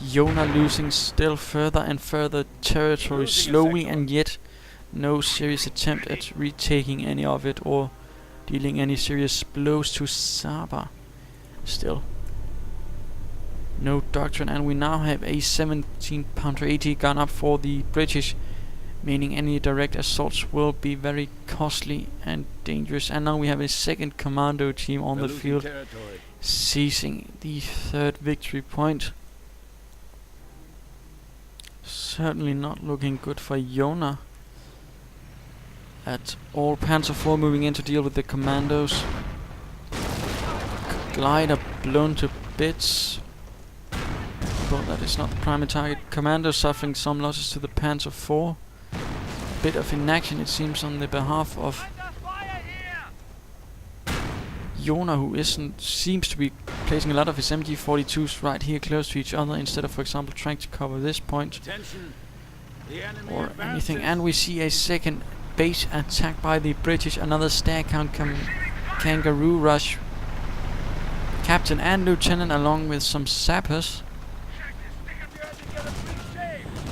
Yona losing still further and further territory slowly, and yet no serious attempt at retaking any of it or dealing any serious blows to Saba. Still no doctrine, and we now have a 17 pounder 80 gun up for the British, meaning any direct assaults will be very costly and dangerous. And now we have a second commando team on the field, seizing the third victory point. Certainly not looking good for Yona at all. Panzer IV moving in to deal with the commandos. Glider blown to bits, but that is not the primary target. Commandos suffering some losses to the Panzer IV. Bit of inaction, it seems, on the behalf of Yona, who seems to be placing a lot of his MG42s right here close to each other, instead of, for example, trying to cover this point or anything. And we see a second base attack by the British, another stag count kangaroo rush. Captain and lieutenant along with some sappers.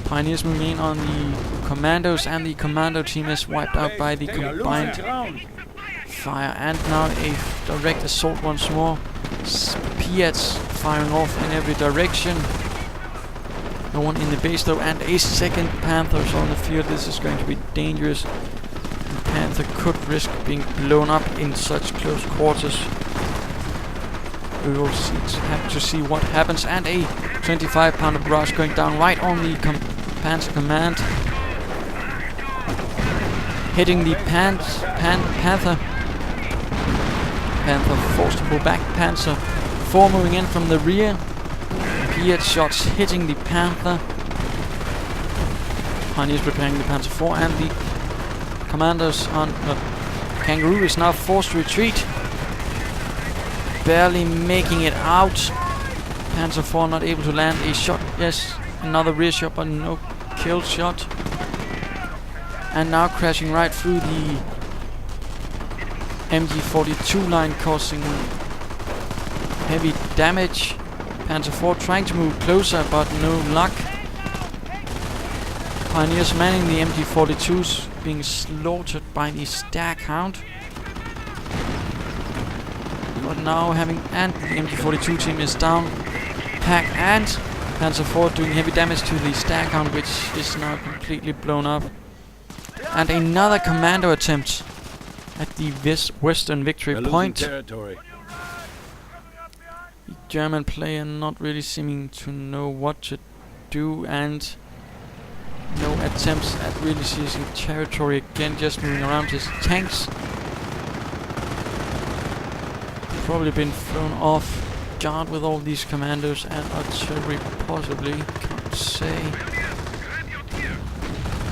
Pioneers moving in on the commandos, and the commando team is wiped out by the combined fire. And now a direct assault once more. Piats firing off in every direction. No one in the base though, and a second Panther on the field. This is going to be dangerous. The Panther could risk being blown up in such close quarters. We will have to see what happens. And a 25 pounder barrage going down right on the Panzer command, hitting the Panther. Panther forced to pull back. Panzer IV moving in from the rear. Piat shots hitting the Panther. Pioneers preparing the Panzer IV, and the commanders on Kangaroo is now forced to retreat. Barely making it out. Panzer IV not able to land a shot. Yes, another rear shot, but no kill shot. And now crashing right through the MG42 line, causing heavy damage. Panzer IV trying to move closer, but no luck. Pioneers manning the MG42s, being slaughtered by the stag hound. But now and the MG42 team is down. Pack and Panzer IV doing heavy damage to the stag hound, which is now completely blown up. And another commando attempt at the western victory point. The German player not really seeming to know what to do, and no attempts at really seizing territory again, just moving around his tanks. Probably been thrown off guard with all these commandos and artillery, possibly, can't say.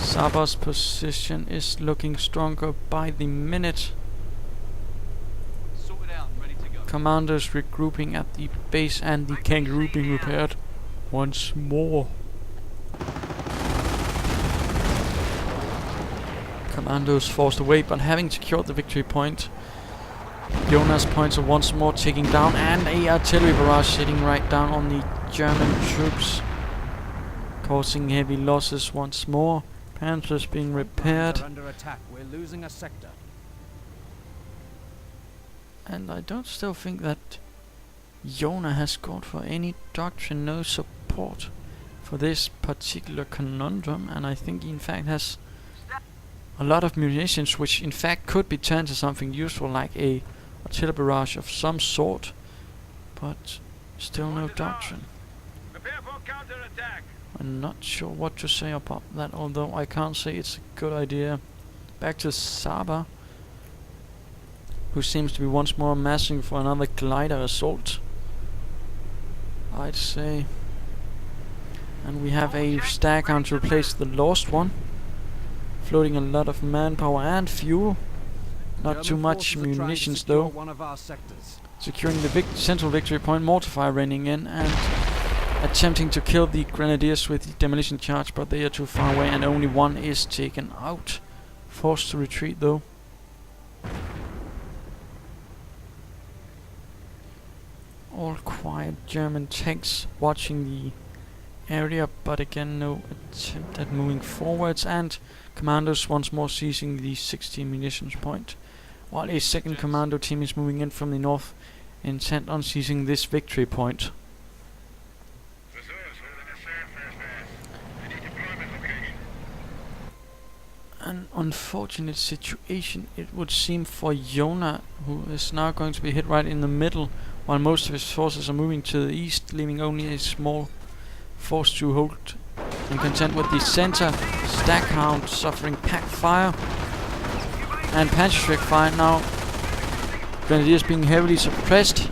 Saba's position is looking stronger by the minute. Commanders regrouping at the base, and the Kangaroo being repaired once more. Commandos forced away, but having secured the victory point. Yona's points are once more taking down, and a artillery barrage hitting right down on the German troops, causing heavy losses once more. Panthers being repaired. Under attack. We're losing a sector. And I don't still think that Yona has gone for any doctrine, no support for this particular conundrum, and I think he in fact has a lot of munitions which in fact could be turned to something useful, like a artillery barrage of some sort, but still no doctrine. Prepare for counterattack. I'm not sure what to say about that, although I can't say it's a good idea. Back to Saba, who seems to be once more amassing for another glider assault, I'd say. And we have a stag hound to replace the lost one, floating a lot of manpower and fuel. Not too much munitions though. Securing the central victory point, mortar fire raining in, and attempting to kill the grenadiers with the demolition charge, but they are too far away, and only one is taken out. Forced to retreat though. All quiet German tanks watching the area, but again no attempt at moving forwards, and commandos once more seizing the 16 munitions point, while a second commando team is moving in from the north, intent on seizing this victory point. An unfortunate situation it would seem for Yona, who is now going to be hit right in the middle, while most of his forces are moving to the east, leaving only a small force to hold and contend with the center. Staghound suffering pack fire and Panzerschreck fire now. Grenadiers being heavily suppressed.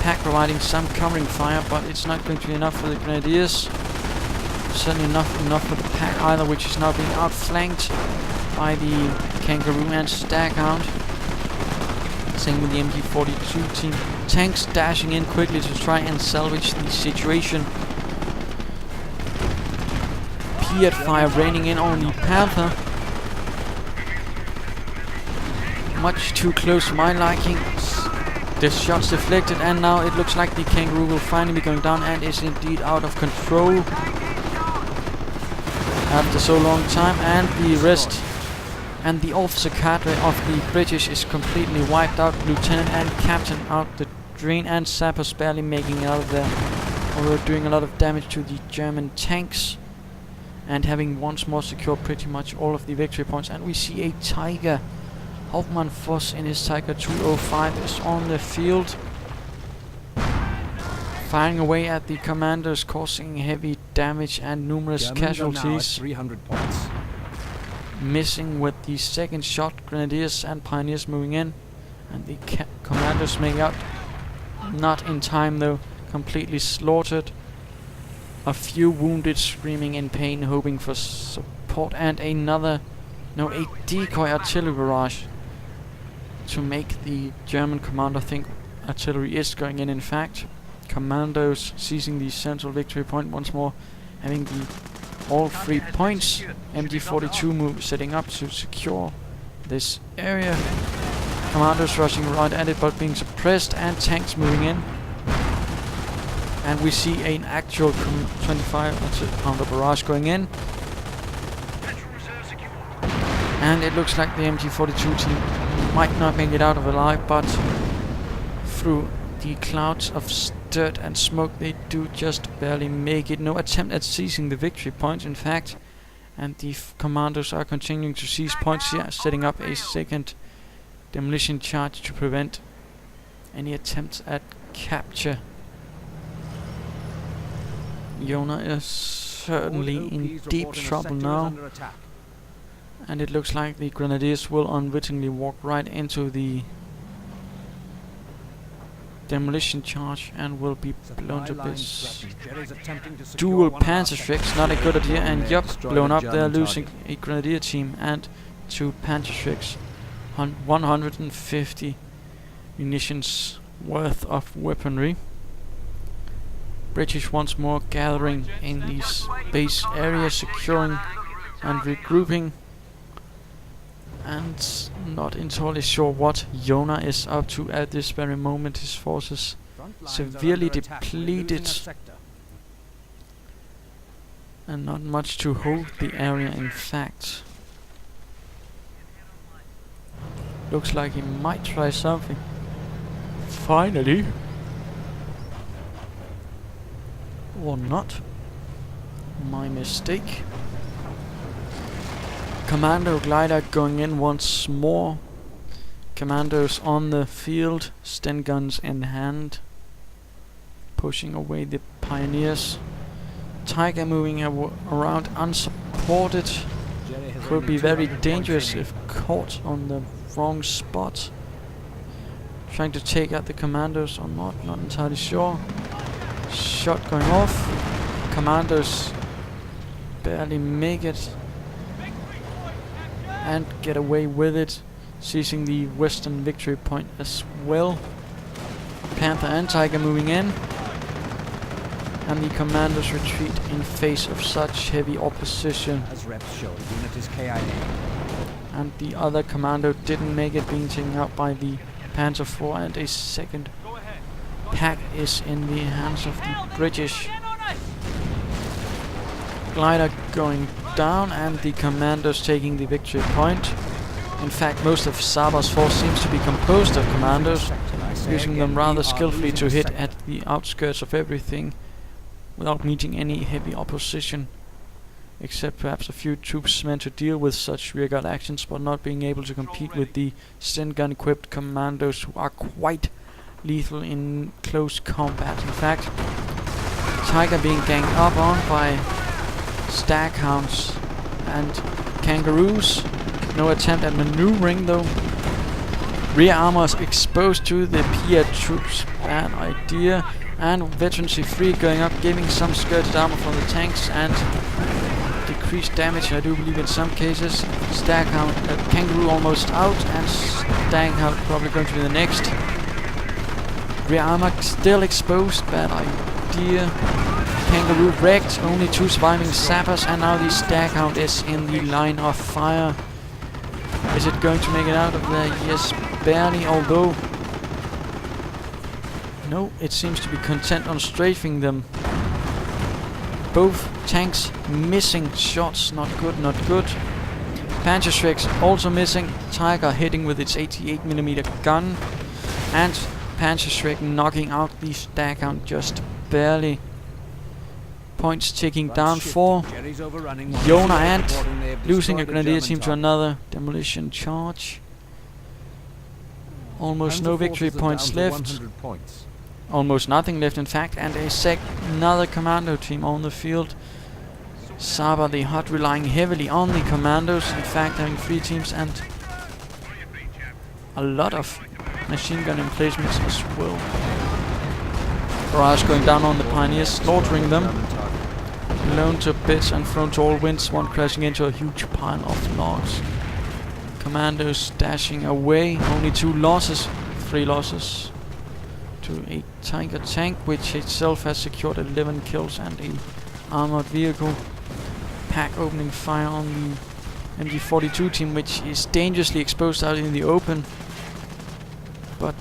Pack providing some covering fire, but it's not going to be enough for the Grenadiers. Certainly not enough for the pack either, which is now being outflanked by the Kangaroo and Staghound. Same with the MG42 team. Tanks dashing in quickly to try and salvage the situation. Piat fire raining in on the Panther. Much too close to my liking. The shots deflected, and now it looks like the Kangaroo will finally be going down and is indeed out of control after so long time, and the rest and the officer cadre of the British is completely wiped out. Lieutenant and captain out the drain, and sappers barely making it out of there, although doing a lot of damage to the German tanks and having once more secured pretty much all of the victory points. And we see a Tiger. Hauptmann Voss in his Tiger 205 is on the field, firing away at the commanders, causing heavy damage and numerous casualties. 300 points. Missing with the second shot. Grenadiers and Pioneers moving in, and the commanders make out not in time though, completely slaughtered. A few wounded screaming in pain, hoping for support, and a decoy artillery barrage to make the German commander think artillery is going in fact. Commandos seizing the central victory point once more, having all 3 points. MG42 move setting up to secure this area. Commandos rushing right at it but being suppressed, and tanks moving in. And we see an actual 25 pounder barrage going in. And it looks like the MG42 team might not make it out of alive, but through the clouds of dirt and smoke they do just barely make it. No attempt at seizing the victory points in fact, and the commandos are continuing to seize points here, setting up a second demolition charge to prevent any attempts at capture. Yona is certainly in deep trouble now, and it looks like the Grenadiers will unwittingly walk right into the demolition charge and will be blown to bits. Dual Panzerschrecks, not a good idea, and yup, blown up there, losing a Grenadier team and 2 Panzerschrecks. 150 munitions worth of weaponry. British once more gathering in these base areas, securing and regrouping, and not entirely sure what Yona is up to at this very moment. His forces severely depleted and not much to hold the area in fact. Looks like he might try something. Finally. Or not. My mistake. Commando glider going in once more. Commandos on the field, Sten guns in hand, pushing away the Pioneers. Tiger moving around unsupported. Could be very dangerous if caught on the wrong spot. Trying to take out the commandos or not entirely sure. Shot going off. Commandos barely make it and get away with it, seizing the western victory point as well. Panther and Tiger moving in, and the commandos retreat in face of such heavy opposition. As reps show, the unit is KIA. And the other commando didn't make it, being taken out by the Panzer IV, and a second pack is in the hands of the British. glider going down, and the commandos taking the victory point. In fact, most of Saba's force seems to be composed of commandos, using them rather skillfully to hit at the outskirts of everything without meeting any heavy opposition, except perhaps a few troops meant to deal with such rearguard actions, but not being able to compete with the stun gun equipped commandos who are quite lethal in close combat. In fact, Tiger being ganged up on by staghounds and kangaroos. No attempt at maneuvering though. Rear armor is exposed to the PA troops. Bad idea. And veterancy 3 going up, giving some skirted armor from the tanks and decreased damage, I do believe, in some cases. Staghound, kangaroo almost out, and staghound probably going to be the next. Rear armor still exposed. Bad idea. Kangaroo wrecked. Only 2 surviving sappers, and now the staghound is in the line of fire. Is it going to make it out of there? Yes, barely, although... No, it seems to be content on strafing them. Both tanks missing shots. Not good, not good. Panzerschreck's also missing. Tiger hitting with its 88mm gun. And Panzerschreck knocking out the staghound just barely. Points ticking down for Yona, and losing a grenadier team to another demolition charge. Almost no victory points left. Almost nothing left, in fact, and another commando team on the field. Szabathehut relying heavily on the commandos, in fact having 3 teams and a lot of machine gun emplacements as well. Barrage going down on the pioneers, slaughtering them. Blown to bits and thrown to all winds, one crashing into a huge pile of logs. Commandos dashing away, only 2 losses, 3 losses to a Tiger tank, which itself has secured 11 kills, and a armored vehicle. Pack opening fire on the MG42 team, which is dangerously exposed out in the open, but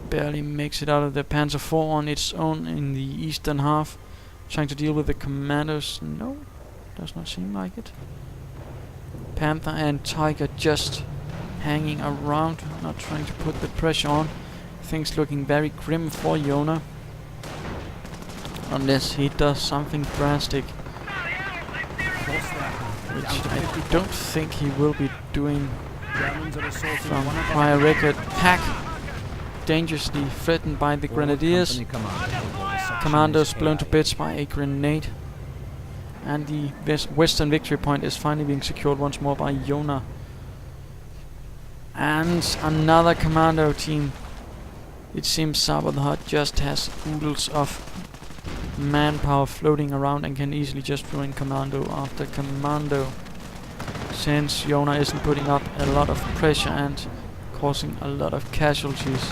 barely makes it out of the Panzer IV on its own in the eastern half. Trying to deal with the commandos. No, does not seem like it. Panther and Tiger just hanging around, not trying to put the pressure on. Things looking very grim for Yona, unless he does something drastic, which I don't think he will be doing from prior record. Pack dangerously threatened by the grenadiers. Commandos blown to bits by a grenade, and the western victory point is finally being secured once more by Yona. And another commando team. It seems Szabathehut just has oodles of manpower floating around and can easily just throw in commando after commando, since Yona isn't putting up a lot of pressure and causing a lot of casualties.